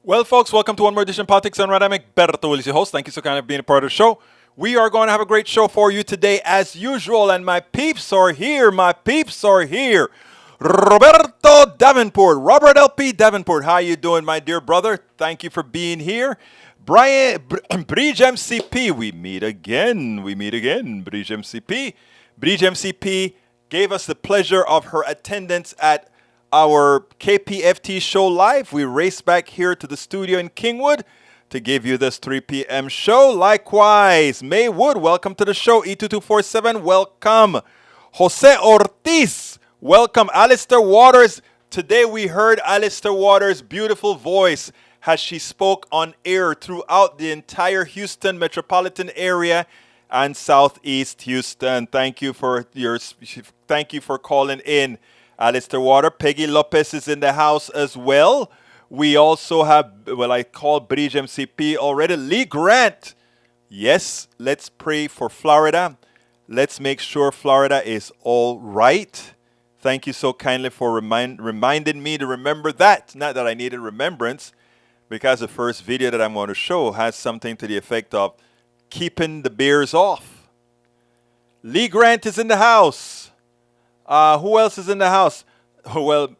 Well, folks, welcome to one more edition of Politics on Radar. I'm Berto Willis, your host. Thank you so kind of being a part of the show. We are going to have a great show for you today, as usual, and my peeps are here. Roberto Davenport, Robert LP Davenport. How you doing, my dear brother? Thank you for being here. Bridge MCP. We meet again. Bridge MCP. Bridge MCP gave us the pleasure of her attendance at our KPFT show live. We raced back here to the studio in Kingwood to give you this 3 p.m. show. Likewise, May Wood, welcome to the show. E2247, welcome. Jose Ortiz, welcome. Alistair Waters, today we heard Alistair Waters' beautiful voice as she spoke on air throughout the entire Houston metropolitan area and Southeast Houston. Thank you for calling in, Alistair Water. Peggy Lopez is in the house as well. We also have, I called Bridge MCP already. Lee Grant. Yes, let's pray for Florida. Let's make sure Florida is all right. Thank you so kindly for reminding me to remember that. Not that I needed remembrance, because the first video that I'm going to show has something to the effect of keeping the bears off. Lee Grant is in the house. Who else is in the house? Well,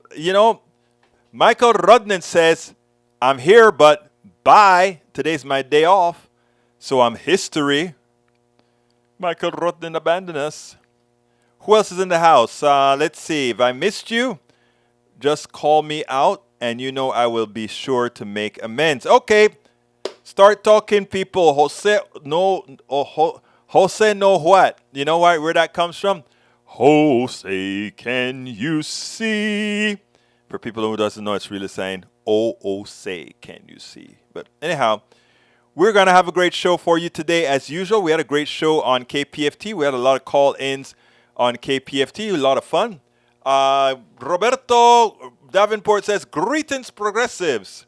Michael Rudnan says, I'm here, but bye. Today's my day off, so I'm history. Michael Rudnan abandoned us. Who else is in the house? Let's see. If I missed you, just call me out, and I will be sure to make amends. Okay, start talking, people. Jose know what? You know where that comes from? Jose, can you see? For people who doesn't know, it's really saying, say, can you see? But anyhow, we're going to have a great show for you today. As usual, we had a great show on KPFT. We had a lot of call-ins on KPFT, a lot of fun. Roberto Davenport says, greetings, progressives.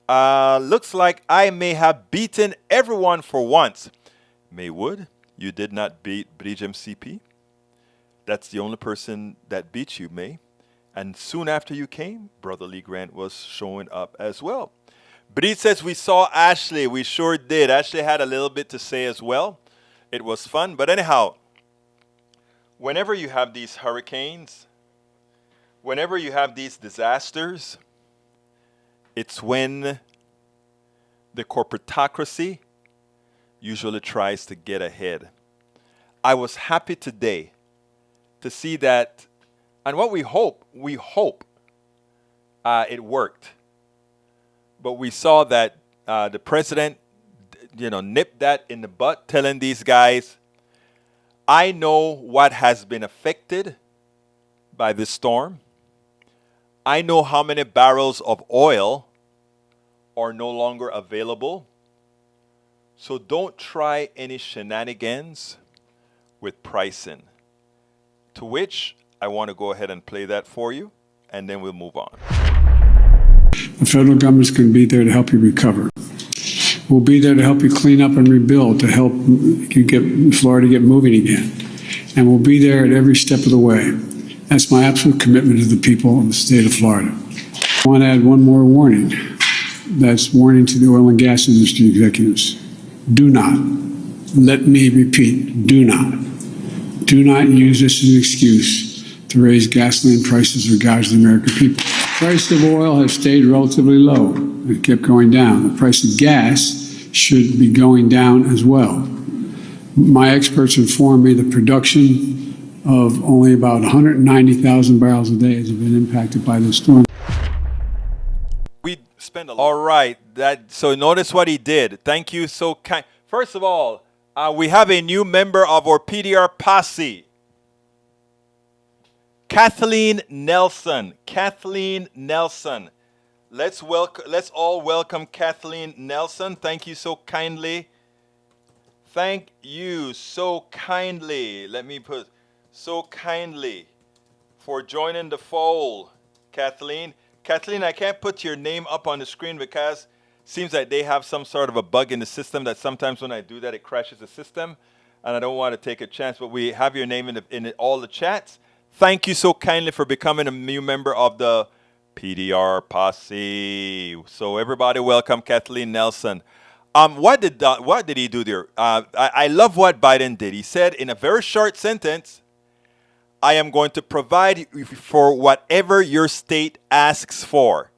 Looks like I may have beaten everyone for once. Maywood, you did not beat Bridge MCP. That's the only person that beat you, May. And soon after you came, Brother Lee Grant was showing up as well. Bridge says, we saw Ashley. We sure did. Ashley had a little bit to say as well. It was fun. But anyhow, whenever you have these hurricanes, whenever you have these disasters, it's when the corporatocracy usually tries to get ahead. I was happy today to see that, and what we hope it worked. But we saw that the president, nipped that in the butt, telling these guys, I know what has been affected by this storm. I know how many barrels of oil are no longer available. So don't try any shenanigans with pricing. To which I want to go ahead and play that for you, and then we'll move on. The federal government's going to be there to help you recover. We'll be there to help you clean up and rebuild, to help you get Florida get moving again. And we'll be there at every step of the way. That's my absolute commitment to the people of the state of Florida. I want to add one more warning. That's warning to the oil and gas industry executives. Do not, let me repeat, do not use this as an excuse to raise gasoline prices or gouge the American people. The price of oil has stayed relatively low. It kept going down. The price of gas should be going down as well. My experts informed me the production of only about 190,000 barrels a day has been impacted by this storm. We spend a lot. All right. So notice what he did. Thank you so kind. First of all, we have a new member of our PDR posse. Kathleen Nelson. Let's all welcome Kathleen Nelson. Thank you so kindly. Let me put so kindly for joining the fold, Kathleen. Kathleen, I can't put your name up on the screen because it seems like they have some sort of a bug in the system that sometimes when I do that, it crashes the system. And I don't want to take a chance, but we have your name in all the chats. Thank you so kindly for becoming a new member of the PDR posse. So everybody, welcome Kathleen Nelson. What did he do there? I love what Biden did. He said in a very short sentence, I am going to provide for whatever your state asks for.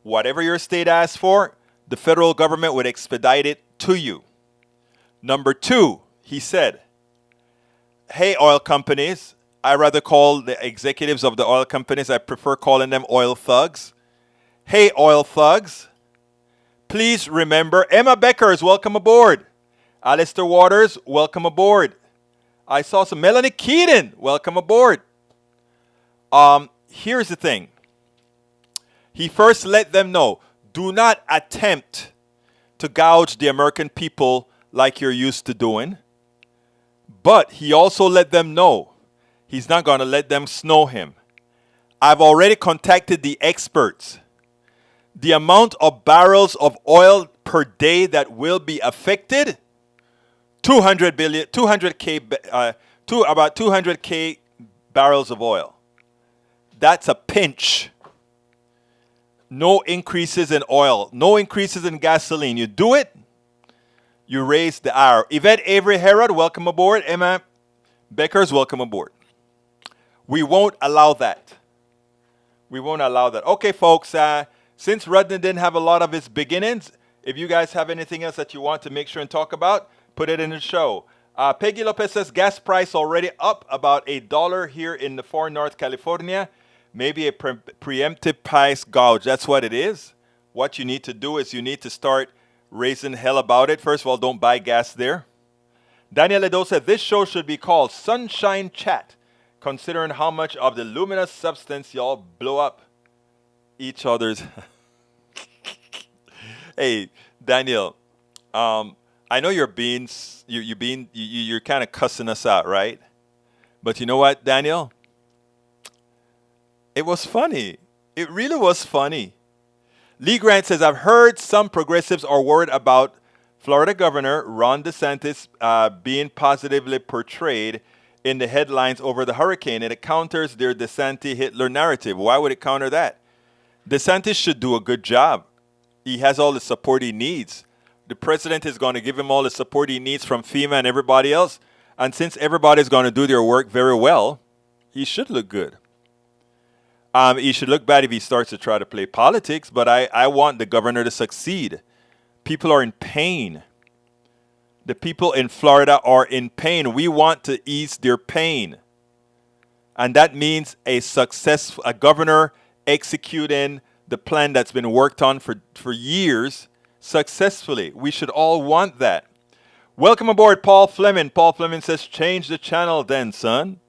Whatever your state asks for, the federal government would expedite it to you. Number two, he said, hey, oil companies, I rather call the executives of the oil companies, I prefer calling them oil thugs. Hey, oil thugs, please remember, Emma Beckers, welcome aboard. Alistair Waters, welcome aboard. I saw some Melanie Keaton, welcome aboard. Here's the thing. He first let them know, do not attempt to gouge the American people like you're used to doing. But he also let them know he's not going to let them snow him. I've already contacted the experts. The amount of barrels of oil per day that will be affected, 200K barrels of oil. That's a pinch. No increases in oil, no increases in gasoline. You do it, you raise the hour. Yvette Avery Herod, welcome aboard. Emma Beckers, welcome aboard. We won't allow that. We won't allow that. Okay, folks, since Rudden didn't have a lot of his beginnings, if you guys have anything else that you want to make sure and talk about, put it in the show. Peggy Lopez says gas price already up about $1 here in the far North California. Maybe a preemptive price gouge. That's what it is. What you need to do is you need to start raising hell about it. First of all, don't buy gas there. Daniel Ledo said this show should be called Sunshine Chat, considering how much of the luminous substance y'all blow up each other's. Hey, Daniel, I know you're kind of cussing us out, right? But you know what, Daniel? It was funny. It really was funny. Lee Grant says, I've heard some progressives are worried about Florida Governor Ron DeSantis being positively portrayed in the headlines over the hurricane, and it counters their DeSantis Hitler narrative. Why would it counter that? DeSantis should do a good job. He has all the support he needs. The president is going to give him all the support he needs from FEMA and everybody else. And since everybody's going to do their work very well, he should look good. He should look bad if he starts to try to play politics, but I want the governor to succeed. People are in pain. The people in Florida are in pain. We want to ease their pain. And that means a governor executing the plan that's been worked on for years successfully. We should all want that. Welcome aboard, Paul Fleming. Paul Fleming says, change the channel then, son.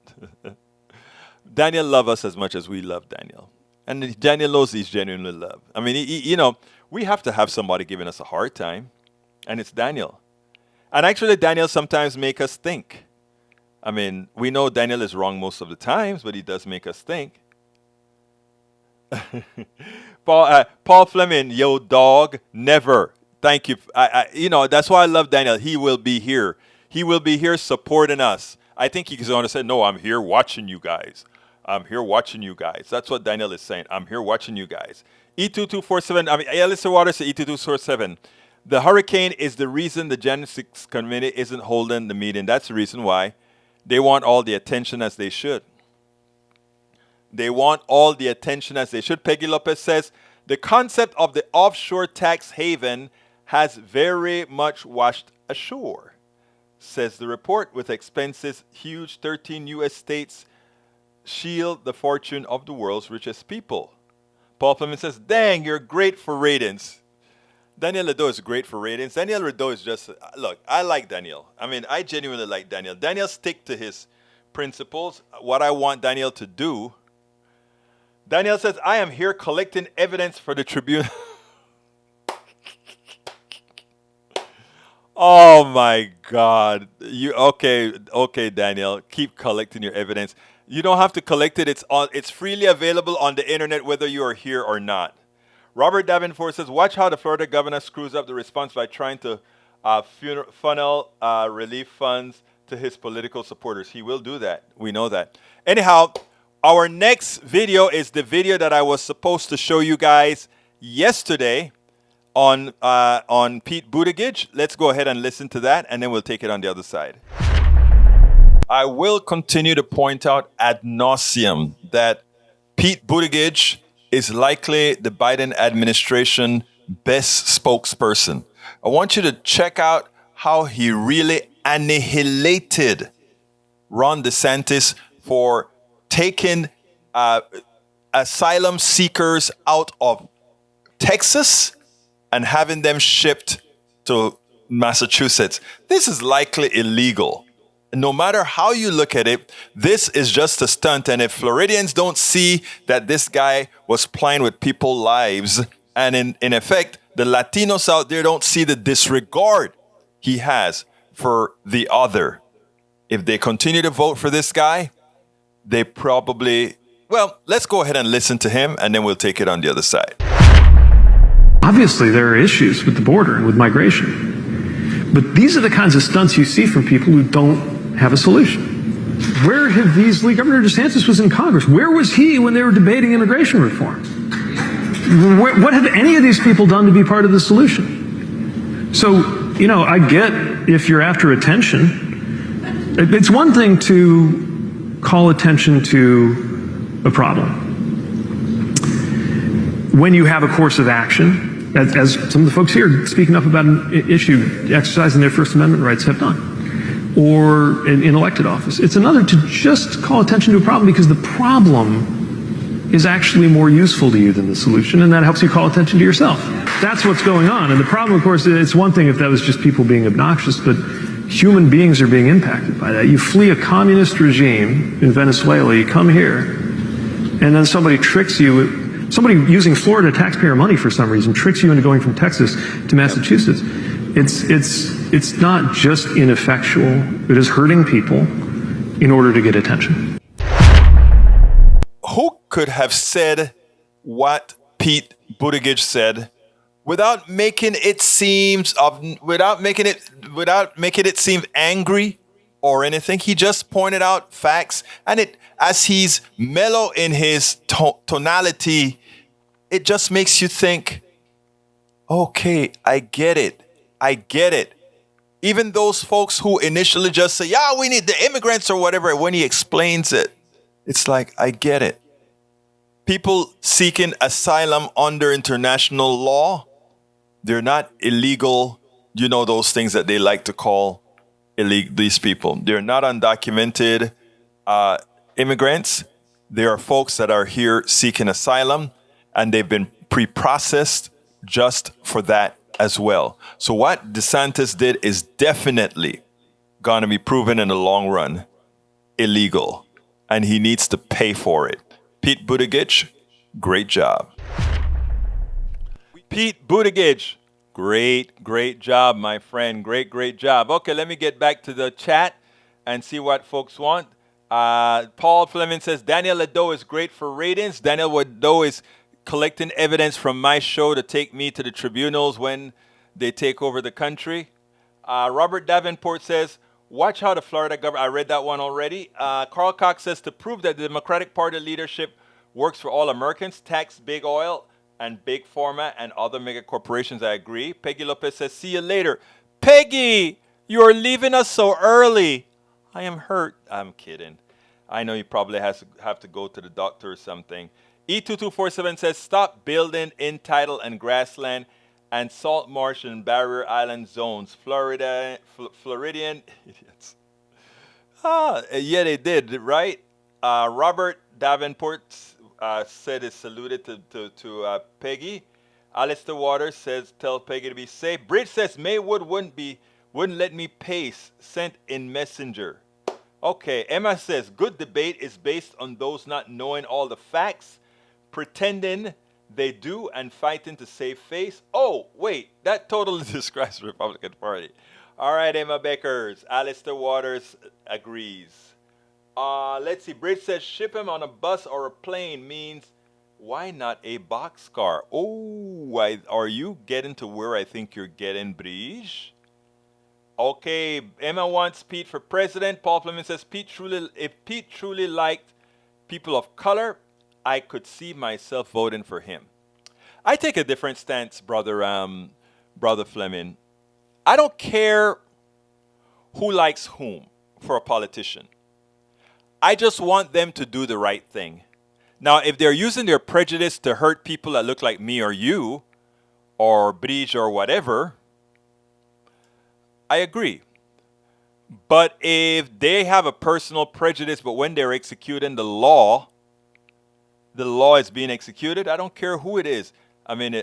Daniel loves us as much as we love Daniel. And Daniel knows he's genuinely loved. I mean, we have to have somebody giving us a hard time. And it's Daniel. And actually, Daniel sometimes makes us think. I mean, we know Daniel is wrong most of the times, but he does make us think. Paul Fleming, yo dog, never. Thank you. That's why I love Daniel. He will be here. He will be here supporting us. I think he's going to say, no, I'm here watching you guys. I'm here watching you guys. That's what Daniel is saying. I'm here watching you guys. E2247, Alistair Waters said E2247. The hurricane is the reason the January 6th committee isn't holding the meeting. That's the reason why. They want all the attention as they should. They want all the attention as they should. Peggy Lopez says, the concept of the offshore tax haven has very much washed ashore, says the report, with expenses huge. 13 U.S. states shield the fortune of the world's richest people. Paul Fleming says, dang, you're great for ratings. Daniel Ledo is great for ratings. Daniel Ledo is just, look, I like Daniel. I mean, I genuinely like Daniel. Daniel stick to his principles, what I want Daniel to do. Daniel says, I am here collecting evidence for the Tribune. Oh my God. Okay, Daniel. Keep collecting your evidence. You don't have to collect it. It's freely available on the internet whether you are here or not. Robert Davenport says, watch how the Florida governor screws up the response by trying to funnel relief funds to his political supporters. He will do that. We know that. Anyhow, Our next video is the video that I was supposed to show you guys yesterday on Pete Buttigieg. Let's go ahead and listen to that, and then we'll take it on the other side. I will continue to point out ad nauseum that Pete Buttigieg is likely the Biden administration best spokesperson. I want you to check out how he really annihilated Ron DeSantis for taking asylum seekers out of Texas and having them shipped to Massachusetts. This is likely illegal. No matter how you look at it, this is just a stunt. And if Floridians don't see that this guy was playing with people's lives, and in effect, the Latinos out there don't see the disregard he has for the other, if they continue to vote for this guy, they probably, well, let's go ahead and listen to him, and then we'll take it on the other side. Obviously, there are issues with the border and with migration. But these are the kinds of stunts you see from people who don't have a solution. Where have these, Governor DeSantis was in Congress. Where was he when they were debating immigration reform? What have any of these people done to be part of the solution? So, I get if you're after attention. It's one thing to call attention to a problem when you have a course of action, as some of the folks here speaking up about an issue, exercising their First Amendment rights have done, or in elected office. It's another to just call attention to a problem because the problem is actually more useful to you than the solution, and that helps you call attention to yourself. That's what's going on. And the problem, of course, it's one thing if that was just people being obnoxious, but human beings are being impacted by that. You flee a communist regime in Venezuela, you come here, and then somebody tricks you. Somebody using Florida taxpayer money for some reason tricks you into going from Texas to Massachusetts. It's not just ineffectual. It is hurting people in order to get attention. Who could have said what Pete Buttigieg said without making it seem angry or anything? He just pointed out facts, and as he's mellow in his tonality, it just makes you think, okay, I get it. Even those folks who initially just say, yeah, we need the immigrants or whatever, when he explains it, it's like, I get it. People seeking asylum under international law, they're not illegal, those things that they like to call illegal, these people. They're not undocumented immigrants. There are folks that are here seeking asylum, and they've been pre-processed just for that as well. So what DeSantis did is definitely going to be proven in the long run illegal, and he needs to pay for it. Pete Buttigieg, great job. Pete Buttigieg, great job, my friend. Great job. Okay, let me get back to the chat and see what folks want. Paul Fleming says, Daniel Ledo is great for ratings. Daniel Ledo is collecting evidence from my show to take me to the tribunals when they take over the country. Robert Davenport says, watch how the Florida government, I read that one already. Carl Cox says, to prove that the Democratic Party leadership works for all Americans, tax big oil and big pharma and other mega corporations. I agree. Peggy Lopez says, see you later. Peggy, you are leaving us so early. I am hurt. I'm kidding. I know you probably have to go to the doctor or something. E2247 says, stop building in tidal and grassland and salt marsh and barrier island zones. Floridian idiots. Yeah, they did, right? Robert Davenport said it saluted to Peggy. Alistair Waters says, tell Peggy to be safe. Bridge says, Maywood wouldn't let me paste. Sent in Messenger. Okay, Emma says, good debate is based on those not knowing all the facts, pretending they do, and fighting to save face. Oh, wait, that totally describes the Republican Party. All right, Emma Beckers. Alistair Waters agrees. Let's see. Bridge says, ship him on a bus or a plane means, why not a boxcar? Oh, are you getting to where I think you're getting, Bridge? Okay, Emma wants Pete for president. Paul Fleming says, if Pete truly liked people of color, I could see myself voting for him. I take a different stance, brother Fleming. I don't care who likes whom for a politician. I just want them to do the right thing. Now, if they're using their prejudice to hurt people that look like me or you, or Bridge or whatever, I agree. But if they have a personal prejudice, but when they're executing the law is being executed, I don't care who it is. I mean,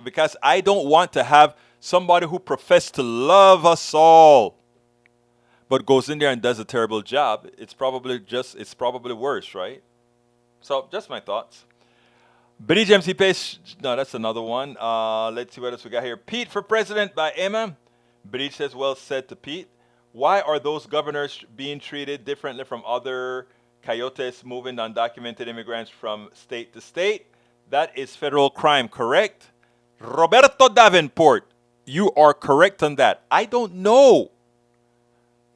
because I don't want to have somebody who professes to love us all, but goes in there and does a terrible job. It's probably worse, right? So, just my thoughts. Bridge MCP, no, that's another one. Let's see what else we got here. Pete for president by Emma. Bridge says, well said to Pete. Why are those governors being treated differently from other coyotes moving undocumented immigrants from state to state? That is federal crime, correct? Roberto Davenport, you are correct on that. I don't know,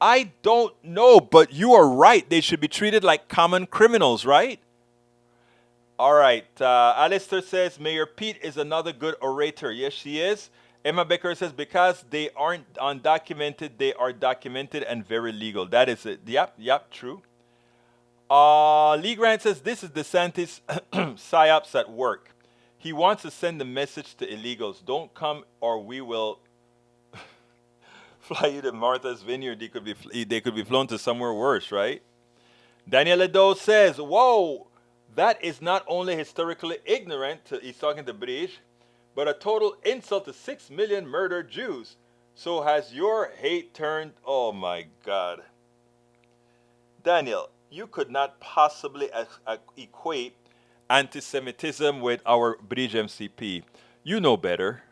but you are right. They should be treated like common criminals, right? All right. Alistair says, Mayor Pete is another good orator. Yes, she is. Emma Becker says, because they aren't undocumented, they are documented and very legal. That is it. Yep, true. Lee Grant says, this is DeSantis psyops at work. He wants to send a message to illegals. Don't come or we will fly you to Martha's Vineyard. They could be flown to somewhere worse, right? Daniel Ledo says, whoa, that is not only historically ignorant, he's talking to Bridge, but a total insult to 6 million murdered Jews. So has your hate turned, oh my God. Daniel, you could not possibly equate anti-Semitism with our Bridge MCP. You know better.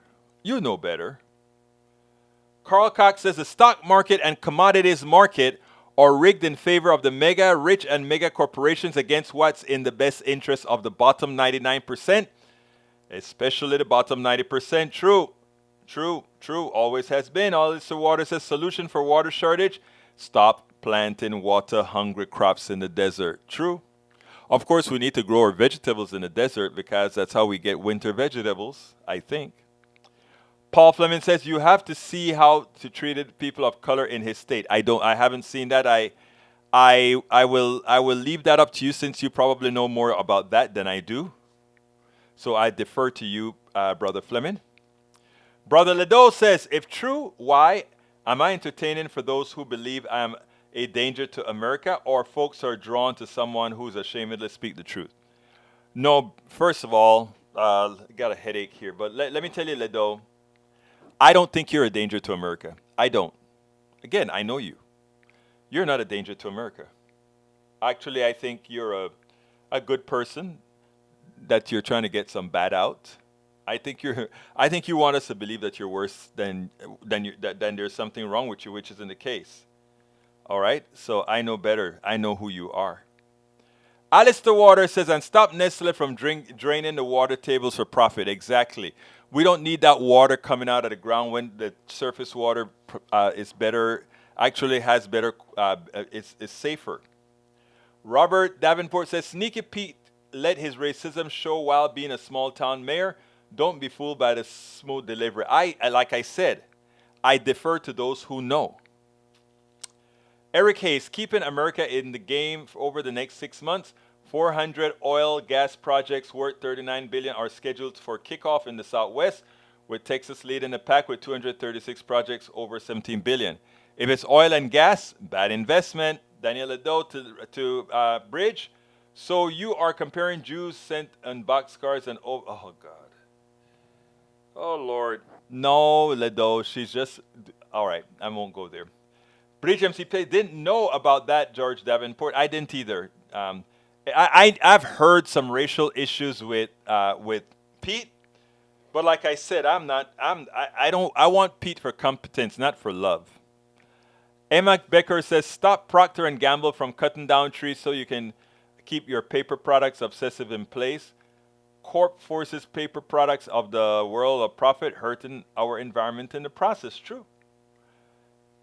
Carl Cox says the stock market and commodities market are rigged in favor of the mega rich and mega corporations against what's in the best interest of the bottom 99%, especially the bottom 90%. True. Always has been. Alistair Water says solution for water shortage, stop planting water-hungry crops in the desert. True. Of course, we need to grow our vegetables in the desert because that's how we get winter vegetables, I think. Paul Fleming says you have to see how to treat people of color in his state. I haven't seen that. I will leave that up to you since you probably know more about that than I do. So I defer to you, Brother Fleming. Brother Ledo says, if true, why am I entertaining for those who believe I am a danger to America, or folks are drawn to someone who's ashamedly speak the truth? No, first of all, got a headache here, but let me tell you, Ledo, I don't think you're a danger to America. I don't. Again, I know you. You're not a danger to America. Actually, I think you're a good person that you're trying to get some bad out. I think you want us to believe that you're worse than there's something wrong with you, which isn't the case. All right? So I know better. I know who you are. Alistair Water says, and stop Nestle from draining the water tables for profit. Exactly. We don't need that water coming out of the ground when the surface water is better, actually has better, is safer. Robert Davenport says, Sneaky Pete let his racism show while being a small town mayor. Don't be fooled by the smooth delivery. Like I said, I defer to those who know. Eric Hayes, keeping America in the game over the next 6 months. 400 oil gas projects worth $39 billion are scheduled for kickoff in the Southwest, with Texas leading the pack with 236 projects over $17 billion. If it's oil and gas, bad investment. Daniel Ledo to Bridge. So you are comparing Jews sent on boxcars and oh God. Oh Lord. No, Ledo, she's just all right. I won't go there. Bridge MCP didn't know about that, George Davenport. I didn't either. I've heard some racial issues with Pete, but like I said, I want Pete for competence, not for love. Emma Becker says, stop Procter & Gamble from cutting down trees so you can keep your paper products obsessive in place. Corp forces paper products of the world of profit, hurting our environment in the process. True.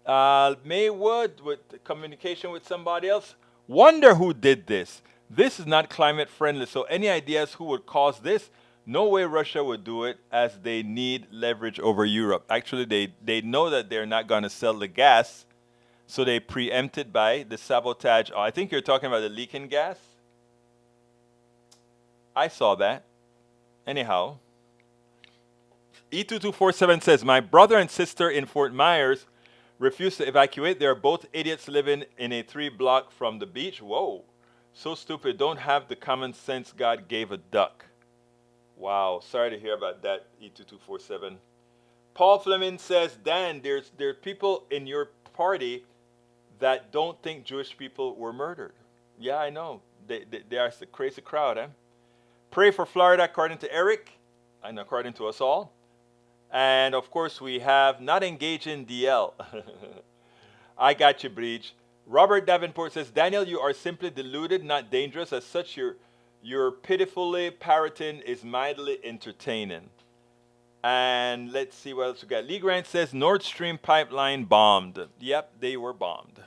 Maywood with communication with somebody else. Wonder who did this. This is not climate friendly. So any ideas who would cause this? No way Russia would do it, as they need leverage over Europe. Actually, they know that they're not going to sell the gas, so they preempted by the sabotage. Oh, I think you're talking about the leaking gas. I saw that. Anyhow, E2247 says, my brother and sister in Fort Myers refused to evacuate. They're both idiots living in a 3-block from the beach. Whoa. So stupid. Don't have the common sense God gave a duck. Wow. Sorry to hear about that, E2247. Paul Fleming says, Dan, there are people in your party that don't think Jewish people were murdered. Yeah, I know. They are a crazy crowd, eh? Pray for Florida, according to Eric, and according to us all. And, of course, we have not engaging DL. I got you, Breach. Robert Davenport says, Daniel, you are simply deluded, not dangerous. As such, your pitifully parroting is mildly entertaining. And let's see what else we got. Lee Grant says, Nord Stream pipeline bombed. Yep, they were bombed.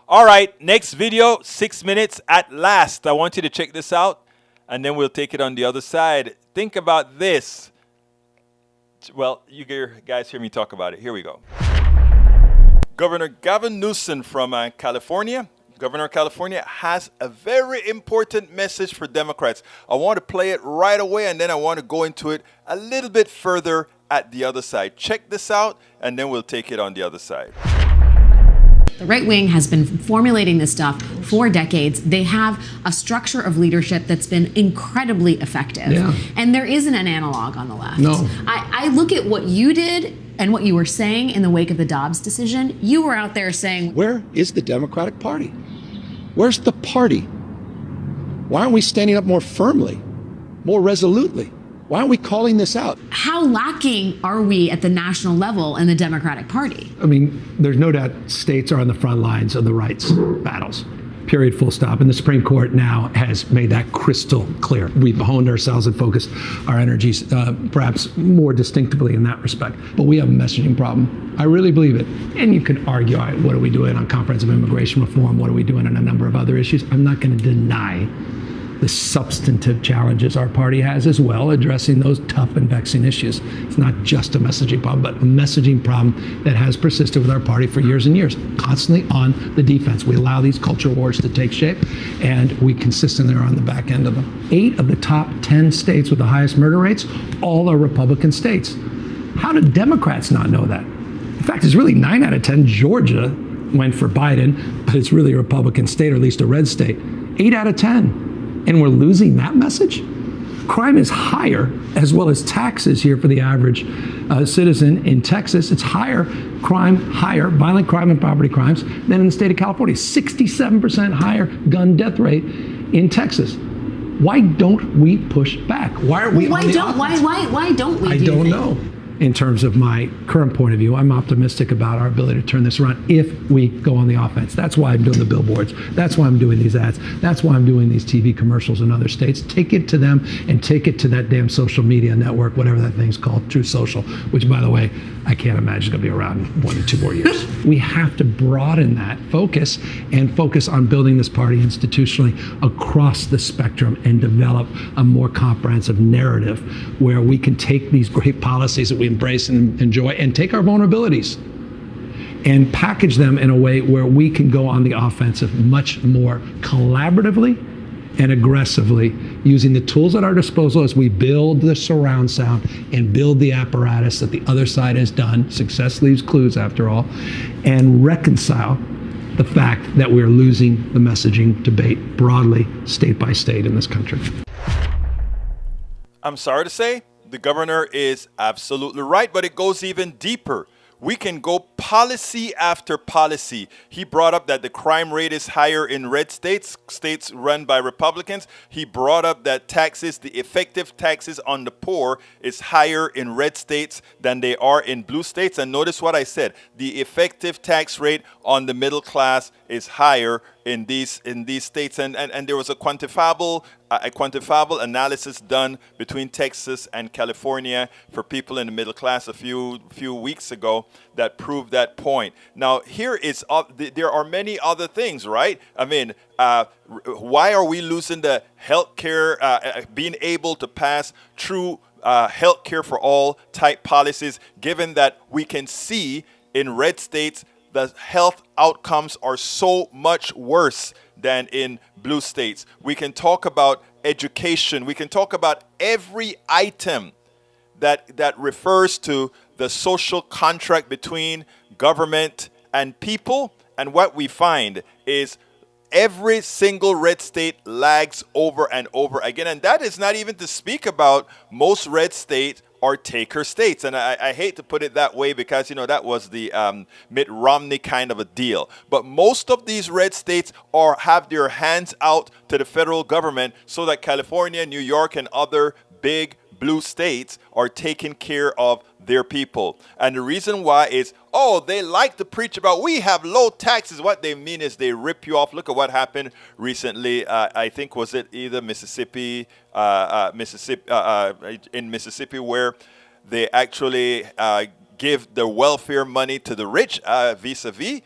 All right, next video, 6 minutes at last. I want you to check this out, and then we'll take it on the other side. Think about this. Well, you guys hear me talk about it. Here we go. Governor Gavin Newsom from California, Governor of California, has a very important message for Democrats. I want to play it right away, and then I want to go into it a little bit further at the other side. Check this out, and then we'll take it on the other side. The right wing has been formulating this stuff for decades. They have a structure of leadership that's been incredibly effective. Yeah. And there isn't an analog on the left. No. I look at what you did and what you were saying in the wake of the Dobbs decision. You were out there saying, where is the Democratic Party? Where's the party? Why aren't we standing up more firmly, more resolutely? Why aren't we calling this out? how lacking are we at the national level in the Democratic Party? I mean, there's no doubt states are on the front lines of the rights battles. Period, full stop. And the Supreme Court now has made that crystal clear. We've honed ourselves and focused our energies perhaps more distinctively in that respect. But we have a messaging problem. I really believe it. And you can argue, what are we doing on comprehensive immigration reform? What are we doing on a number of other issues? I'm not going to deny the substantive challenges our party has as well, addressing those tough and vexing issues. It's not just a messaging problem, but a messaging problem that has persisted with our party for years and years, constantly on the defense. We allow these culture wars to take shape, and we consistently are on the back end of them. 8 of the top 10 states with the highest murder rates, all are Republican states. How do Democrats not know that? In fact, it's really 9 out of 10. Georgia went for Biden, but it's really a Republican state, or at least a red state. 8 out of 10. And we're losing that message? Crime is higher, as well as taxes here for the average citizen in Texas. It's higher, violent crime and property crimes than in the state of California. 67% higher gun death rate in Texas. Why don't we push back? Why are we Why don't we? I don't know. In terms of my current point of view, I'm optimistic about our ability to turn this around if we go on the offense. That's why I'm doing the billboards. That's why I'm doing these ads. That's why I'm doing these TV commercials in other states. Take it to them and take it to that damn social media network, whatever that thing's called, True Social, which, by the way, I can't imagine is going to be around in 1 to 2 more years. We have to broaden that focus and focus on building this party institutionally across the spectrum and develop a more comprehensive narrative where we can take these great policies that we embrace and enjoy and take our vulnerabilities and package them in a way where we can go on the offensive much more collaboratively and aggressively, using the tools at our disposal as we build the surround sound and build the apparatus that the other side has done. Success leaves clues, after all, and reconcile the fact that we're losing the messaging debate broadly, state by state in this country. I'm sorry to say, the governor is absolutely right, but it goes even deeper. We can go policy after policy. He brought up that the crime rate is higher in red states, states run by Republicans. He brought up that taxes, the effective taxes on the poor is higher in red states than they are in blue states. And notice what I said, the effective tax rate on the middle class is higher in these states. And there was a quantifiable a quantifiable analysis done between Texas and California for people in the middle class a few weeks ago that proved that point. Now, there are many other things, right? I mean, why are we losing the healthcare, being able to pass true healthcare for all type policies, given that we can see in red states the health outcomes are so much worse than in blue states? We can talk about education. We can talk about every item that refers to the social contract between government and people. And what we find is every single red state lags over and over again. And that is not even to speak about most red states are taker states. And I hate to put it that way because, that was the Mitt Romney kind of a deal. But most of these red states have their hands out to the federal government so that California, New York, and other big blue states are taking care of their people. And the reason why is, they like to preach about we have low taxes. What they mean is they rip you off. Look at what happened recently. I think was it either Mississippi, in Mississippi, where they actually give the welfare money to the rich, vis-a-vis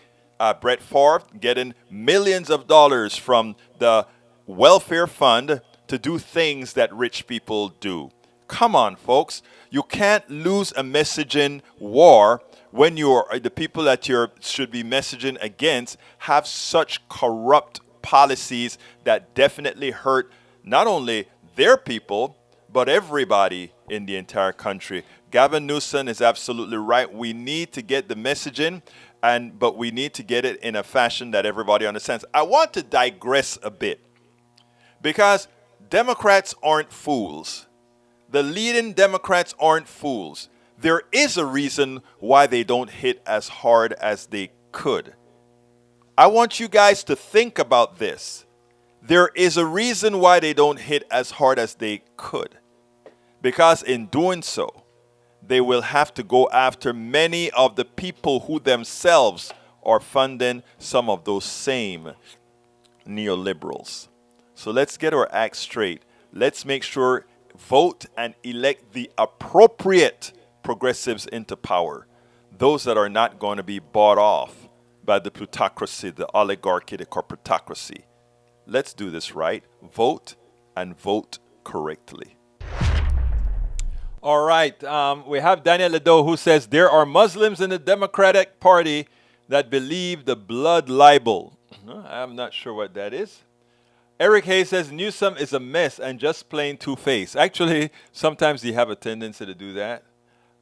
Brett Favre getting millions of dollars from the welfare fund to do things that rich people do. Come on, folks. You can't lose a messaging war when the people that you should be messaging against have such corrupt policies that definitely hurt not only their people, but everybody in the entire country. Gavin Newsom is absolutely right. We need to get the messaging, but we need to get it in a fashion that everybody understands. I want to digress a bit because Democrats aren't fools. The leading Democrats aren't fools. There is a reason why they don't hit as hard as they could. I want you guys to think about this. There is a reason why they don't hit as hard as they could. Because in doing so, they will have to go after many of the people who themselves are funding some of those same neoliberals. So let's get our act straight. Let's make sure vote and elect the appropriate progressives into power. Those that are not going to be bought off by the plutocracy, the oligarchy, the corporatocracy. Let's do this right. Vote and vote correctly. All right. We have Daniel Ledo who says there are Muslims in the Democratic Party that believe the blood libel. I'm not sure what that is. Eric Hayes says Newsom is a mess and just plain two-faced. Actually, sometimes they have a tendency to do that.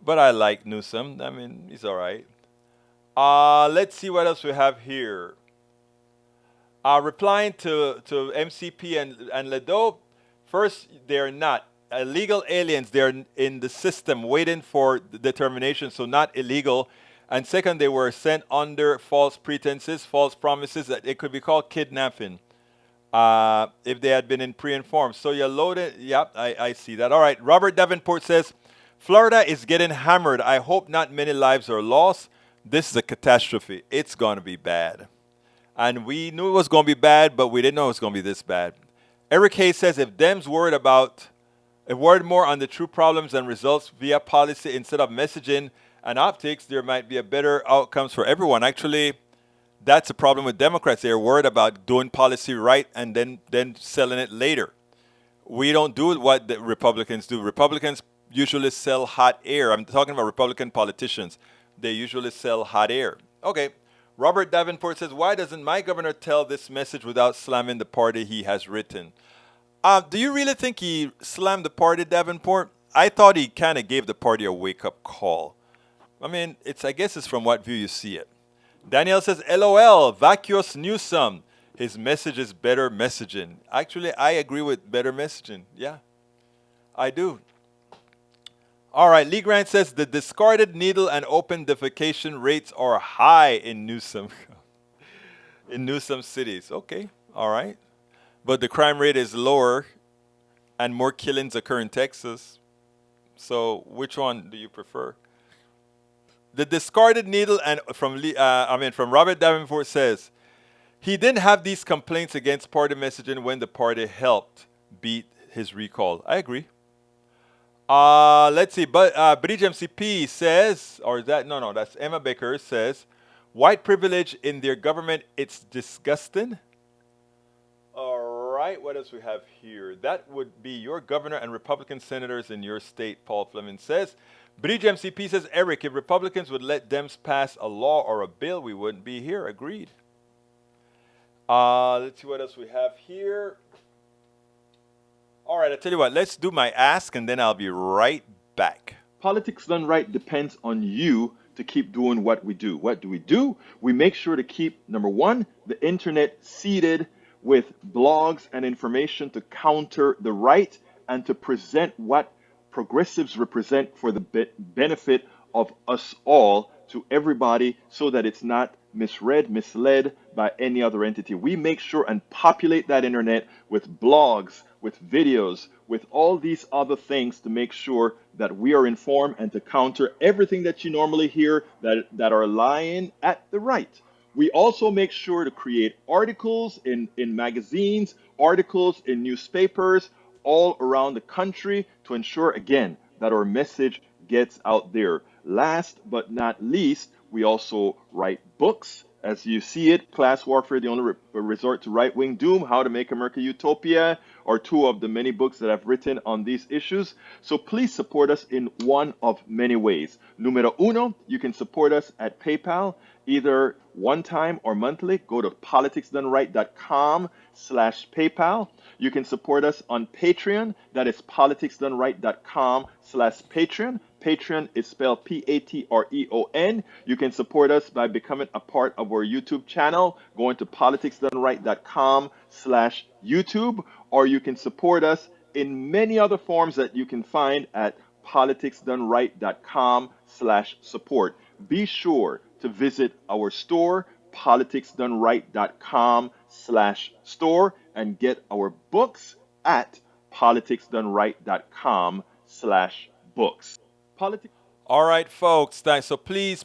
But I like Newsom. I mean, he's all right. Let's see what else we have here. Replying to MCP and Ledo, first, they're not. Illegal aliens, they're in the system waiting for determination, so not illegal. And second, they were sent under false pretenses, false promises that it could be called kidnapping. If they had been in pre-informed. So you're loaded. Yep, I see that. All right. Robert Davenport says, Florida is getting hammered. I hope not many lives are lost. This is a catastrophe. It's going to be bad. And we knew it was going to be bad, but we didn't know it was going to be this bad. Eric Hayes says, if Dems worried more on the true problems and results via policy instead of messaging and optics, there might be a better outcomes for everyone. Actually, that's a problem with Democrats. They're worried about doing policy right and then selling it later. We don't do what the Republicans do. Republicans usually sell hot air. I'm talking about Republican politicians. They usually sell hot air. Okay. Robert Davenport says, why doesn't my governor tell this message without slamming the party he has written? Do you really think he slammed the party, Davenport? I thought he kind of gave the party a wake-up call. I mean, I guess it's from what view you see it. Daniel says, LOL, vacuous Newsom. His message is better messaging. Actually, I agree with better messaging. Yeah, I do. All right, Lee Grant says, the discarded needle and open defecation rates are high in Newsom. in Newsom cities. Okay, all right. But the crime rate is lower and more killings occur in Texas. So which one do you prefer? The discarded needle and from Robert Davenport says, he didn't have these complaints against party messaging when the party helped beat his recall. I agree. Let's see. But Bridge MCP says, or that no, that's Emma Baker says, white privilege in their government, it's disgusting. All right, what else we have here? That would be your governor and Republican senators in your state, Paul Fleming says. Bridge MCP says, Eric, if Republicans would let Dems pass a law or a bill, we wouldn't be here. Agreed. Let's see what else we have here. All right, I'll tell you what, let's do my ask and then I'll be right back. Politics done right depends on you to keep doing what we do. What do? We make sure to keep, number one, the internet seeded with blogs and information to counter the right and to present what progressives represent for the benefit of us all to everybody so that it's not misread, misled by any other entity. We make sure and populate that internet with blogs, with videos, with all these other things to make sure that we are informed and to counter everything that you normally hear that are lying at the right. We also make sure to create articles in magazines, articles in newspapers all around the country to ensure, again, that our message gets out there. Last but not least, we also write books. As you see it, Class Warfare, the only resort to right-wing doom, How to Make America Utopia, are two of the many books that I've written on these issues. So please support us in one of many ways. Numero uno, you can support us at PayPal, either one time or monthly. Go to politicsdoneright.com/PayPal. You can support us on Patreon. That is politicsdoneright.com/Patreon. Patreon is spelled Patreon. You can support us by becoming a part of our YouTube channel, going to politicsdoneright.com/YouTube, or you can support us in many other forms that you can find at politicsdoneright.com/support. Be sure to visit our store, politicsdoneright.com/store, and get our books at politicsdoneright.com/books. All right, folks. Thanks. So please,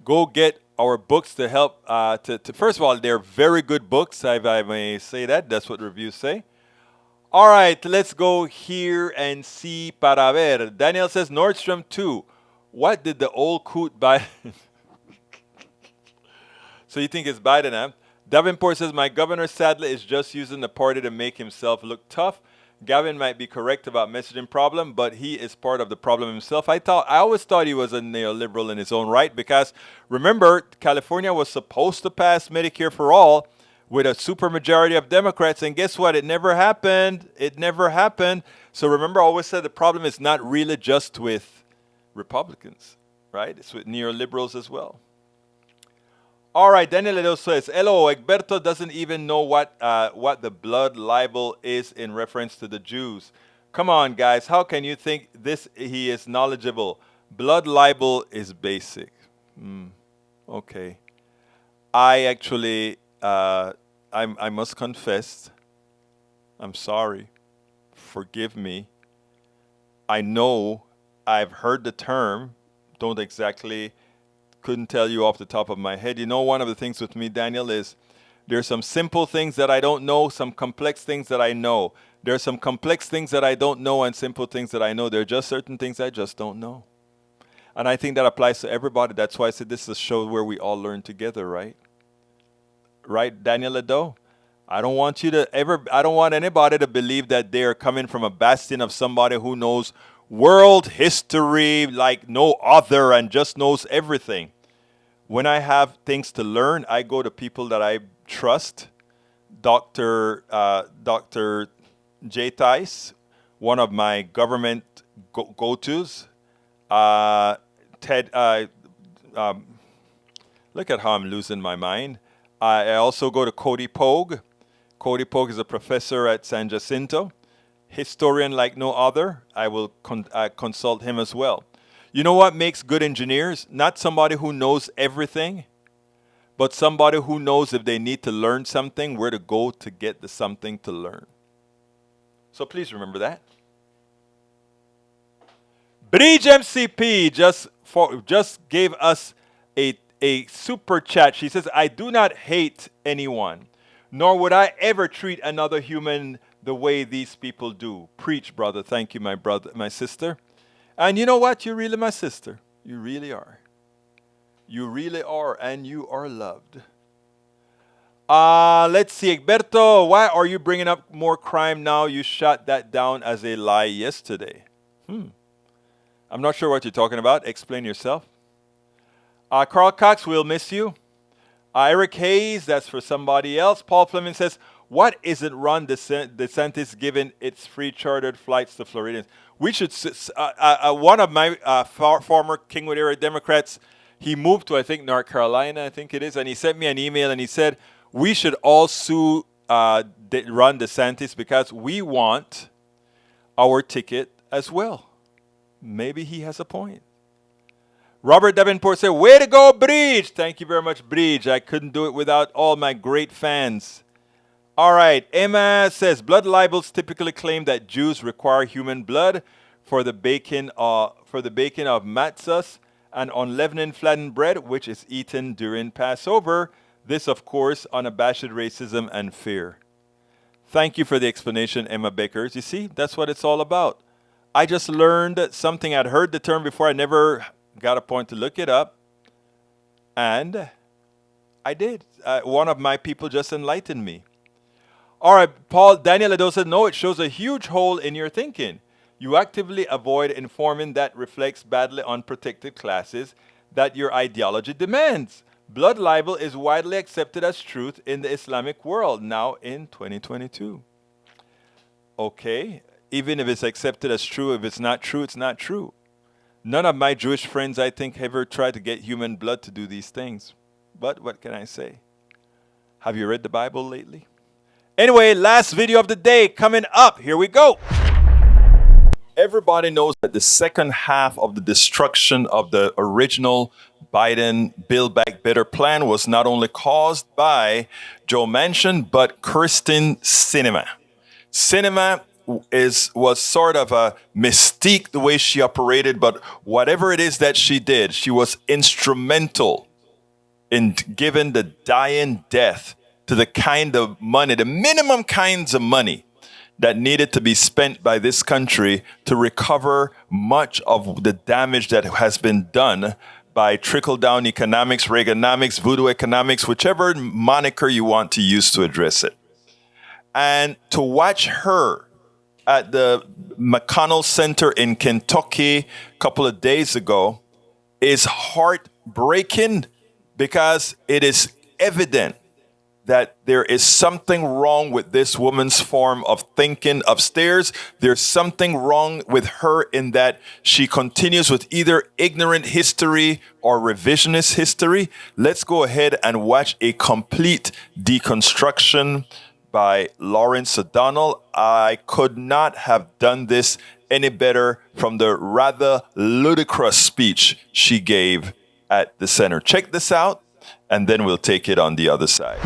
go get our books to help. First of all, they're very good books. If I may say that. That's what reviews say. All right, let's go here and see para ver. Daniel says Nordstrom 2. What did the old coot Biden? So you think it's Biden, huh? Davenport says my governor sadly is just using the party to make himself look tough. Gavin might be correct about messaging problem, but he is part of the problem himself. I always thought he was a neoliberal in his own right because remember, California was supposed to pass Medicare for all with a supermajority of Democrats, and guess what? It never happened. So remember, I always said the problem is not really just with Republicans, right? It's with neoliberals as well. All right, Daniel Edo says, hello, Egberto doesn't even know what the blood libel is in reference to the Jews. Come on, guys, how can you think he is knowledgeable? Blood libel is basic. Okay. I actually, I must confess, I'm sorry. Forgive me. I know I've heard the term, couldn't tell you off the top of my head. You know, one of the things with me, Daniel, is there's some simple things that I don't know, some complex things that I know. There are some complex things that I don't know and simple things that I know. There are just certain things I just don't know. And I think that applies to everybody. That's why I said this is a show where we all learn together, right? Right, Daniel Edo? I don't want anybody to believe that they are coming from a bastion of somebody who knows world history like no other and just knows everything. When I have things to learn, I go to people that I trust. Dr. J. Tice, one of my government go-tos. Ted, look at how I'm losing my mind. I also go to Cody Pogue. Cody Pogue is a professor at San Jacinto. Historian like no other. I will consult him as well. You know what makes good engineers? Not somebody who knows everything, but somebody who knows if they need to learn something, where to go to get the something to learn. So please remember that. Bridge MCP just gave us a super chat. She says, I do not hate anyone, nor would I ever treat another human the way these people do. Preach, brother. Thank you, my brother, my sister. And you know what? You're really my sister. You really are. You really are, and you are loved. Let's see. Egberto, why are you bringing up more crime now? You shot that down as a lie yesterday. I'm not sure what you're talking about. Explain yourself. Carl Cox, we'll miss you. Eric Hayes, that's for somebody else. Paul Fleming says, what isn't Ron DeSantis giving its free chartered flights to Floridians? We should, one of my former Kingwood area Democrats, he moved to, I think, North Carolina, I think it is, and he sent me an email and he said, we should all sue Ron DeSantis because we want our ticket as well. Maybe he has a point. Robert Davenport said, way to go, Bridge. Thank you very much, Bridge. I couldn't do it without all my great fans. All right. Emma says, blood libels typically claim that Jews require human blood for the baking of matzahs and unleavened flattened bread, which is eaten during Passover. This, of course, unabashed racism and fear. Thank you for the explanation, Emma Bakers. You see, that's what it's all about. I just learned something. I'd heard the term before. I never got a point to look it up. And I did. One of my people just enlightened me. All right, Daniel Adosa said, no, it shows a huge hole in your thinking. You actively avoid informing that reflects badly on protected classes that your ideology demands. Blood libel is widely accepted as truth in the Islamic world now in 2022. Okay, even if it's accepted as true, if it's not true, it's not true. None of my Jewish friends, I think, ever tried to get human blood to do these things. But what can I say? Have you read the Bible lately? Anyway, last video of the day coming up. Here we go. Everybody knows that the second half of the destruction of the original Biden Build Back Better plan was not only caused by Joe Manchin, but Kirsten Sinema. Sinema was sort of a mystique the way she operated, but whatever it is that she did, she was instrumental in giving the dying death to the kind of money, the minimum kinds of money that needed to be spent by this country to recover much of the damage that has been done by trickle-down economics, Reaganomics, voodoo economics, whichever moniker you want to use to address it. And to watch her at the McConnell Center in Kentucky a couple of days ago is heartbreaking because it is evident that there is something wrong with this woman's form of thinking upstairs. There's something wrong with her in that she continues with either ignorant history or revisionist history. Let's go ahead and watch a complete deconstruction by Lawrence O'Donnell. I could not have done this any better from the rather ludicrous speech she gave at the center. Check this out, and then we'll take it on the other side.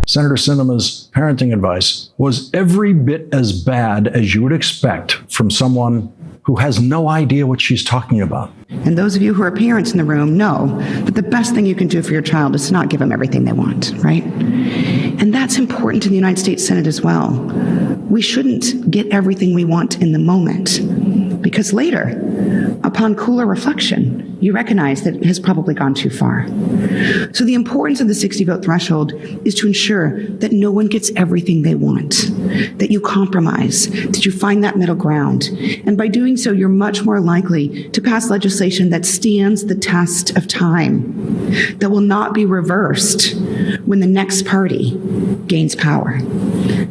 Senator Sinema's parenting advice was every bit as bad as you would expect from someone who has no idea what she's talking about. And those of you who are parents in the room know that the best thing you can do for your child is to not give them everything they want, right? And that's important to the United States Senate as well. We shouldn't get everything we want in the moment, because later, upon cooler reflection, you recognize that it has probably gone too far. So the importance of the 60-vote threshold is to ensure that no one gets everything they want, that you compromise, that you find that middle ground. And by doing so, you're much more likely to pass legislation that stands the test of time, that will not be reversed when the next party gains power.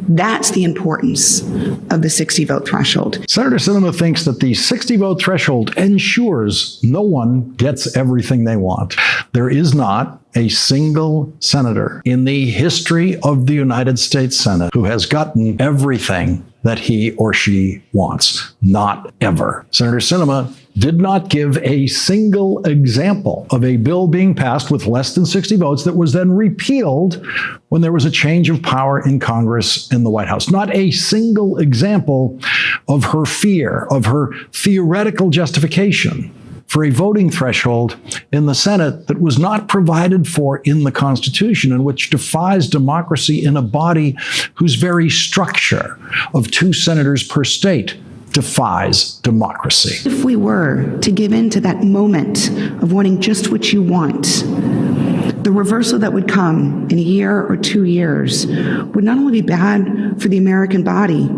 That's the importance of the 60-vote threshold. Senator Sinema thinks that the 60-vote threshold ensures no one gets everything they want. There is not a single senator in the history of the United States Senate who has gotten everything that he or she wants. Not ever. Senator Sinema did not give a single example of a bill being passed with less than 60 votes that was then repealed when there was a change of power in Congress and the White House. Not a single example of her fear, of her theoretical justification for a voting threshold in the Senate that was not provided for in the Constitution and which defies democracy in a body whose very structure of 2 senators per state defies democracy. If we were to give in to that moment of wanting just what you want, the reversal that would come in a year or 2 years would not only be bad for the American body,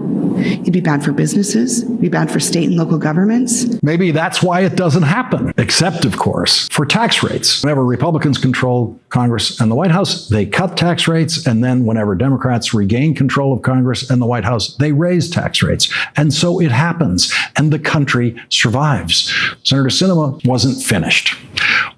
it'd be bad for businesses, it'd be bad for state and local governments. Maybe that's why it doesn't happen, except, of course, for tax rates. Whenever Republicans control Congress and the White House, they cut tax rates, and then whenever Democrats regain control of Congress and the White House, they raise tax rates. And so it happens, and the country survives. Senator Sinema wasn't finished.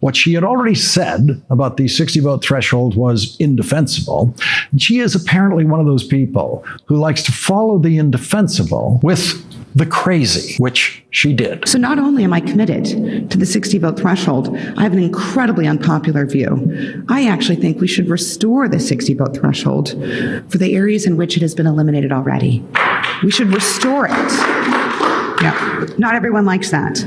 What she had already said about the 60-vote threshold was indefensible. And she is apparently one of those people who likes to follow the indefensible with the crazy, which she did. So not only am I committed to the 60-vote threshold, I have an incredibly unpopular view. I actually think we should restore the 60-vote threshold for the areas in which it has been eliminated already. We should restore it. Yeah, not everyone likes that.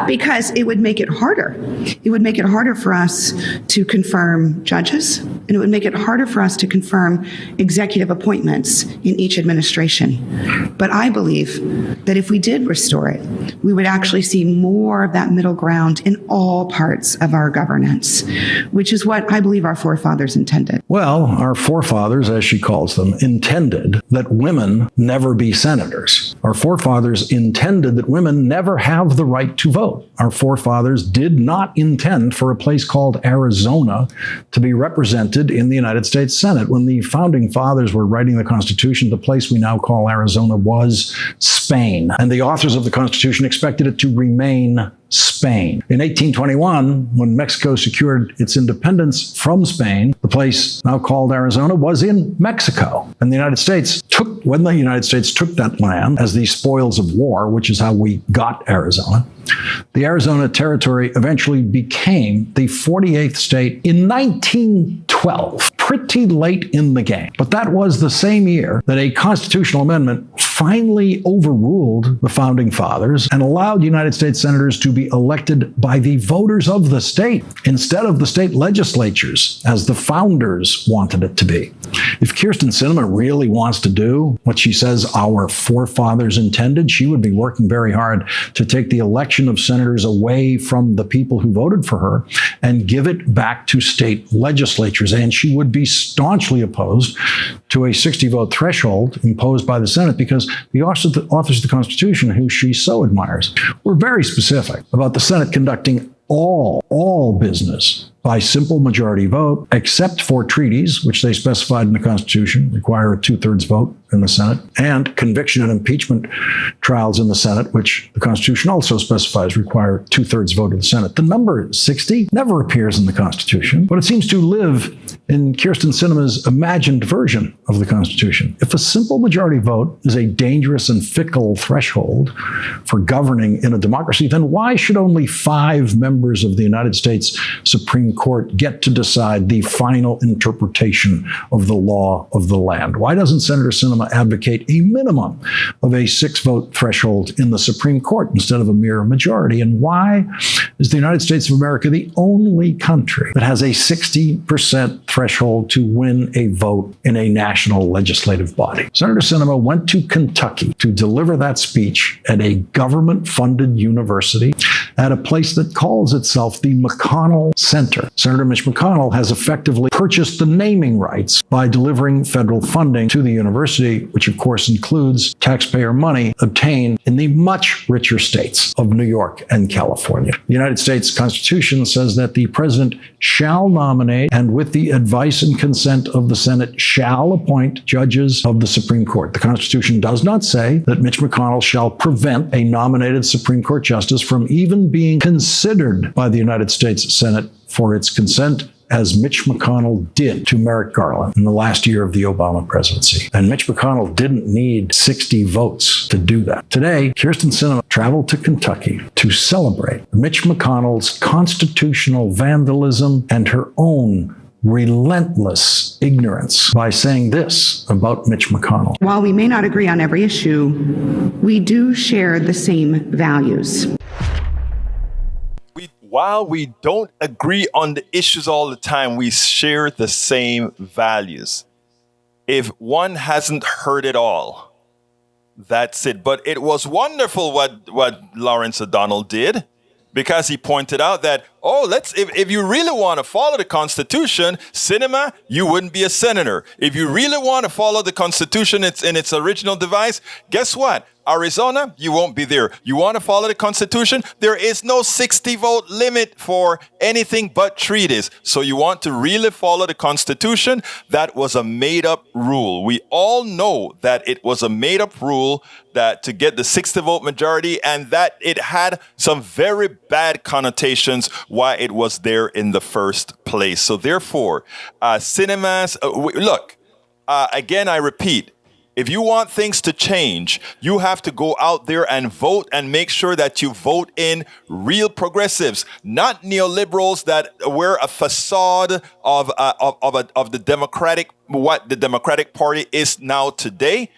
Because it would make it harder. It would make it harder for us to confirm judges, and it would make it harder for us to confirm executive appointments in each administration. But I believe that if we did restore it, we would actually see more of that middle ground in all parts of our governance, which is what I believe our forefathers intended. Well, our forefathers, as she calls them, intended that women never be senators. Our forefathers intended that women never have the right to vote. Our forefathers did not intend for a place called Arizona to be represented in the United States Senate. When the founding fathers were writing the Constitution, the place we now call Arizona was Spain. And the authors of the Constitution expected it to remain Spain. In 1821, when Mexico secured its independence from Spain, the place now called Arizona was in Mexico. And when the United States took that land as the spoils of war, which is how we got Arizona, the Arizona Territory eventually became the 48th state in 1912, pretty late in the game. But that was the same year that a constitutional amendment finally overruled the founding fathers and allowed United States senators to be elected by the voters of the state instead of the state legislatures, as the founders wanted it to be. If Kyrsten Sinema really wants to do what she says our forefathers intended, she would be working very hard to take the election of senators away from the people who voted for her and give it back to state legislatures. And she would be staunchly opposed to a 60-vote threshold imposed by the Senate because the authors of the Constitution, who she so admires, were very specific about the Senate conducting all business by simple majority vote, except for treaties, which they specified in the Constitution require a 2/3 vote in the Senate, and conviction and impeachment trials in the Senate, which the Constitution also specifies require 2/3 vote of the Senate. The number 60 never appears in the Constitution, but it seems to live in Kyrsten Sinema's imagined version of the Constitution. If a simple majority vote is a dangerous and fickle threshold for governing in a democracy, then why should only 5 members of the United States Supreme Court get to decide the final interpretation of the law of the land? Why doesn't Senator Sinema advocate a minimum of a 6-vote threshold in the Supreme Court instead of a mere majority? And why is the United States of America the only country that has a 60% threshold to win a vote in a national legislative body? Senator Sinema went to Kentucky to deliver that speech at a government-funded university at a place that calls itself the McConnell Center. Senator Mitch McConnell has effectively purchased the naming rights by delivering federal funding to the university, which of course includes taxpayer money obtained in the much richer states of New York and California. The United States Constitution says that the president shall nominate and with the advice and consent of the Senate shall appoint judges of the Supreme Court. The Constitution does not say that Mitch McConnell shall prevent a nominated Supreme Court justice from even being considered by the United States Senate for its consent, as Mitch McConnell did to Merrick Garland in the last year of the Obama presidency. And Mitch McConnell didn't need 60 votes to do that. Today, Kyrsten Sinema traveled to Kentucky to celebrate Mitch McConnell's constitutional vandalism and her own relentless ignorance by saying this about Mitch McConnell. While we may not agree on every issue, we do share the same values. while we don't agree on the issues all the time, we share the same values. If one hasn't heard it all, that's it. But it was wonderful what Lawrence O'Donnell did, because he pointed out that, if you really want to follow the Constitution, Sinema, you wouldn't be a senator. If you really want to follow the Constitution in its original device, guess what? Arizona, you won't be there. You want to follow the Constitution? There is no 60-vote limit for anything but treaties. So you want to really follow the Constitution? That was a made-up rule. We all know that it was a made-up rule that to get the 60-vote majority, and that it had some very bad connotations why it was there in the first place. So therefore, Sinema's, again, I repeat, if you want things to change, you have to go out there and vote and make sure that you vote in real progressives, not neoliberals that wear a facade of the Democratic, what the Democratic Party is now today.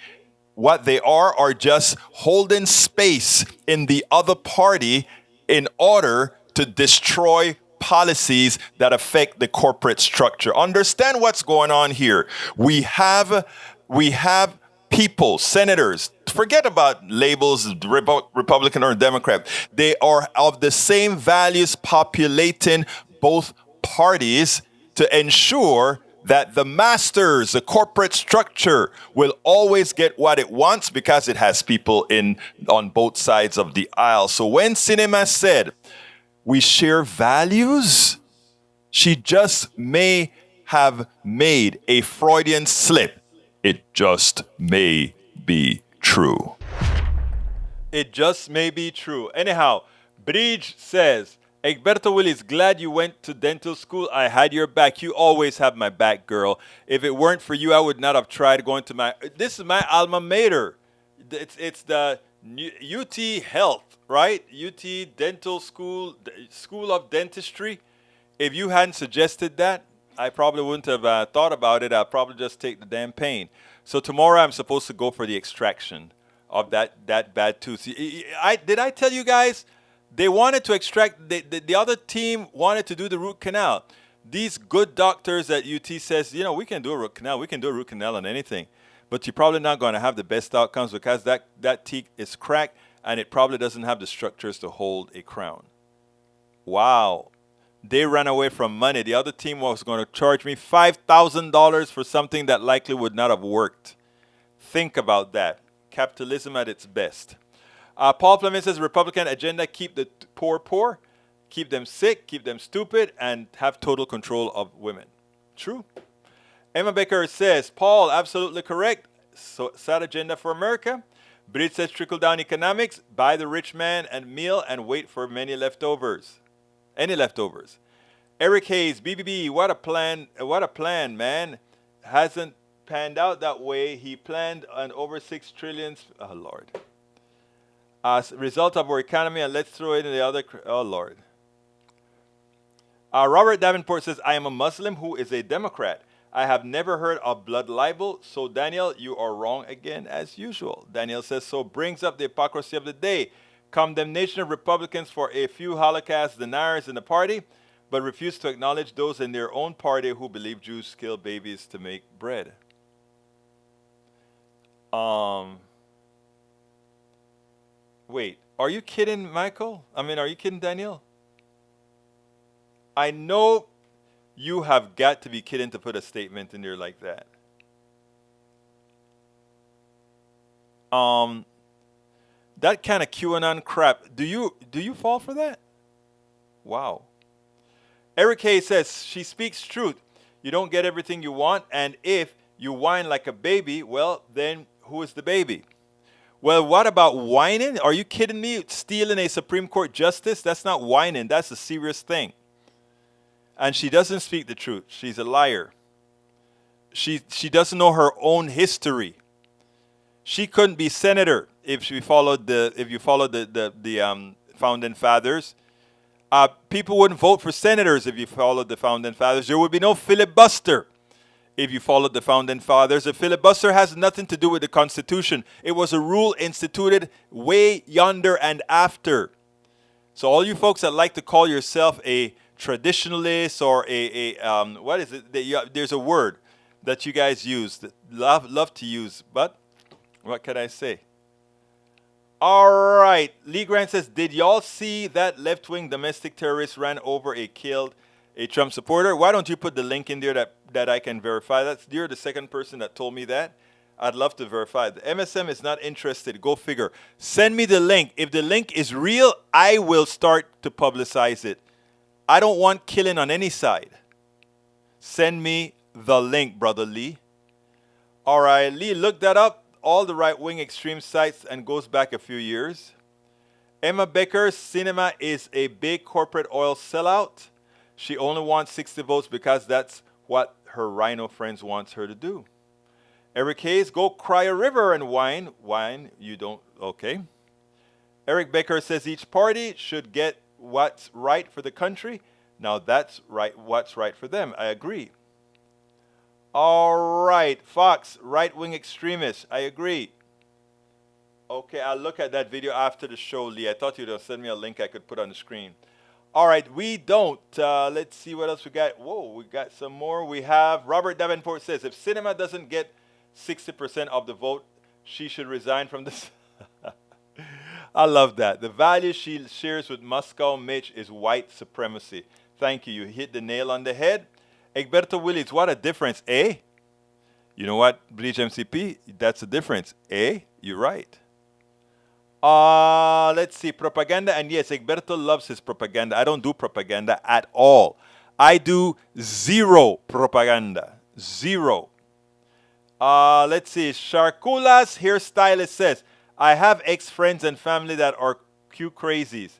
What they are just holding space in the other party in order to destroy policies that affect the corporate structure. Understand what's going on here. We have people, senators, forget about labels, Republican or Democrat. They are of the same values populating both parties to ensure that the masters, the corporate structure, will always get what it wants because it has people on both sides of the aisle. So when Sinema said, we share values, she just may have made a Freudian slip. It just may be true. It just may be true. Anyhow, Bridge says, Egberto Willis, glad you went to dental school. I had your back. You always have my back, girl. If it weren't for you, I would not have tried going to this is my alma mater. It's the UT Health, right? UT Dental School, School of Dentistry. If you hadn't suggested that, I probably wouldn't have thought about it. I'll probably just take the damn pain. So tomorrow I'm supposed to go for the extraction of that bad tooth. Did I tell you guys? They wanted to extract, the other team wanted to do the root canal. These good doctors at UT says, we can do a root canal. We can do a root canal on anything. But you're probably not going to have the best outcomes because that teeth is cracked and it probably doesn't have the structures to hold a crown. Wow. They ran away from money. The other team was going to charge me $5,000 for something that likely would not have worked. Think about that. Capitalism at its best. Paul Fleming says, Republican agenda, keep the poor, keep them sick, keep them stupid, and have total control of women. True. Emma Becker says, Paul, absolutely correct. So, sad agenda for America. Bridge says, trickle-down economics, buy the rich man and meal and wait for many leftovers. Any leftovers. Eric Hayes, BBB, what a plan, man. Hasn't panned out that way. He planned on over $6 trillion. Oh, Lord. As a result of our economy, and let's throw it in the other. Oh, Lord. Robert Davenport says, I am a Muslim who is a Democrat. I have never heard of blood libel. So, Daniel, you are wrong again as usual. Daniel says, so brings up the hypocrisy of the day. Condemnation of Republicans for a few Holocaust deniers in the party, but refuse to acknowledge those in their own party who believe Jews kill babies to make bread. Wait, are you kidding, Michael? Are you kidding, Daniel? I know you have got to be kidding to put a statement in there like that. That kind of QAnon crap. Do you fall for that? Wow. Eric Hayes says, she speaks truth. You don't get everything you want, and if you whine like a baby, well, then who is the baby? Well, what about whining? Are you kidding me? Stealing a Supreme Court justice? That's not whining. That's a serious thing. And she doesn't speak the truth. She's a liar. She doesn't know her own history. She couldn't be senator if you followed the founding fathers. People wouldn't vote for senators if you followed the founding fathers. There would be no filibuster if you followed the founding fathers. A filibuster has nothing to do with the Constitution. It was a rule instituted way yonder and after. So all you folks that like to call yourself a traditionalist or what is it? There's a word that you guys use that love to use, but what can I say? All right. Lee Grant says, did y'all see that left-wing domestic terrorist ran over killed a Trump supporter? Why don't you put the link in there that I can verify? You're the second person that told me that. I'd love to verify. The MSM is not interested. Go figure. Send me the link. If the link is real, I will start to publicize it. I don't want killing on any side. Send me the link, Brother Lee. All right, Lee, look that up. All the right-wing extreme sites and goes back a few years. Emma Becker, Sinema is a big corporate oil sellout. She only wants 60 votes because that's what her rhino friends wants her to do. Eric Hayes, go cry a river and whine. Whine, you don't, okay. Eric Becker says each party should get what's right for the country. Now that's right, what's right for them. I agree. All right, Fox, right-wing extremist. I agree. Okay, I'll look at that video after the show, Lee. I thought you'd send me a link I could put on the screen. All right, we don't. Let's see what else we got. Whoa, we got some more. We have Robert Davenport says, if Sinema doesn't get 60% of the vote, she should resign from this. I love that. The value she shares with Moscow Mitch is white supremacy. Thank you. You hit the nail on the head. Egberto Willis, what a difference, eh? You know what, Bleach MCP? That's the difference, eh? You're right. Let's see, propaganda. And yes, Egberto loves his propaganda. I don't do propaganda at all. I do zero propaganda. Zero. Let's see, Sharkula's hairstylist says, I have ex-friends and family that are Q crazies.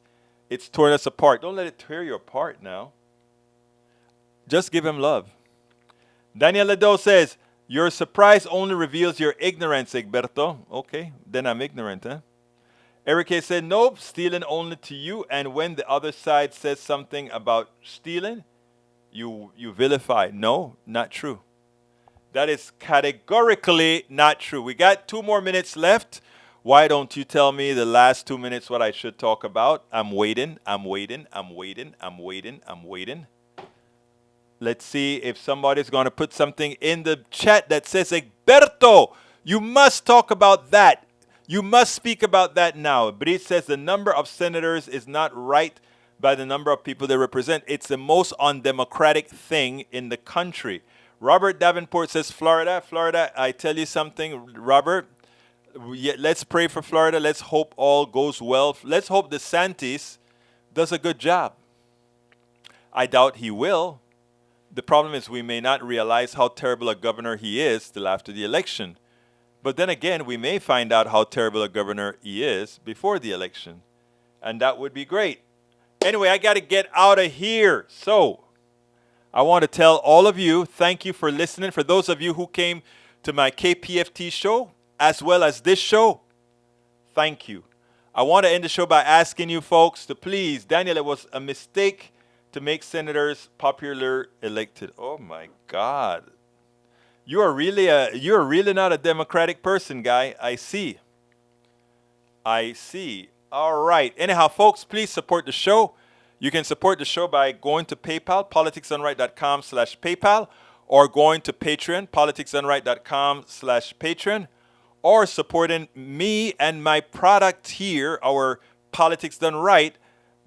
It's torn us apart. Don't let it tear you apart now. Just give him love. Daniel Ledo says, your surprise only reveals your ignorance, Egberto. Okay, then I'm ignorant, huh? Eric A. said, nope, stealing only to you. And when the other side says something about stealing, you vilify. No, not true. That is categorically not true. We got 2 more minutes left. Why don't you tell me the last 2 minutes what I should talk about? I'm waiting. Let's see if somebody's going to put something in the chat that says, Egberto, you must talk about that. You must speak about that now. Brice says the number of senators is not right by the number of people they represent. It's the most undemocratic thing in the country. Robert Davenport says Florida. Florida, I tell you something, Robert. Let's pray for Florida. Let's hope all goes well. Let's hope DeSantis does a good job. I doubt he will. The problem is we may not realize how terrible a governor he is till after the election. But then again, we may find out how terrible a governor he is before the election. And that would be great. Anyway, I got to get out of here. So I want to tell all of you, thank you for listening. For those of you who came to my KPFT show, as well as this show, thank you. I want to end the show by asking you folks to please, Daniel, it was a mistake to make senators popular elected. Oh my God. You're really not a democratic person, guy. I see. All right. Anyhow, folks, please support the show. You can support the show by going to PayPal, politicsdoneright.com/PayPal, or going to Patreon, politicsdoneright.com/Patreon, or supporting me and my product here, our Politics Done Right,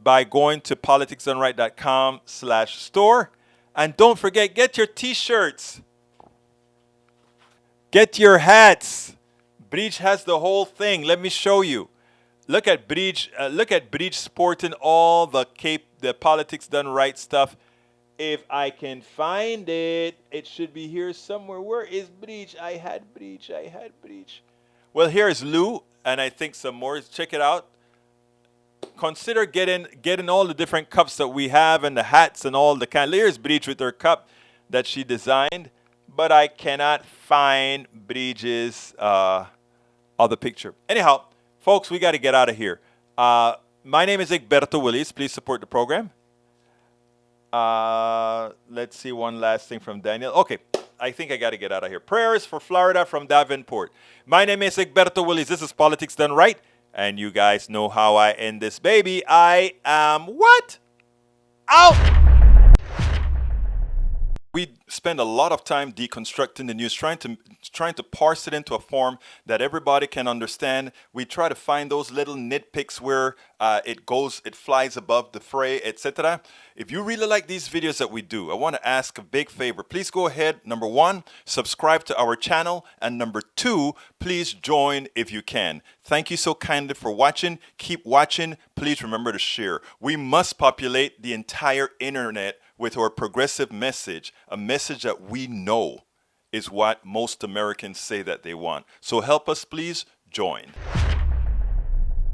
by going to politicsdoneright.com/store. And don't forget, get your t-shirts. Get your hats. Breach has the whole thing. Let me show you. Look at Breach sporting all the Politics Done Right stuff. If I can find it, it should be here somewhere. Where is Breach? I had Breach. Well, here's Lou, and I think some more. Check it out. Consider getting all the different cups that we have and the hats and all the kind. Here's Breach with her cup that she designed, but I cannot find Breach's other picture. Anyhow, folks, we got to get out of here. My name is Egberto Willis. Please support the program. Let's see one last thing from Daniel. Okay, I think I got to get out of here. Prayers for Florida from Davenport. My name is Egberto Willis. This is Politics Done Right. And you guys know how I end this baby. I am what? Out! We spend a lot of time deconstructing the news, trying to parse it into a form that everybody can understand. We try to find those little nitpicks where it flies above the fray, etc. If you really like these videos that we do, I want to ask a big favor. Please go ahead, number 1, subscribe to our channel, and number 2, please join if you can. Thank you so kindly for watching. Keep watching. Please remember to share. We must populate the entire internet with our progressive message, a message that we know is what most Americans say that they want. So help us, please join.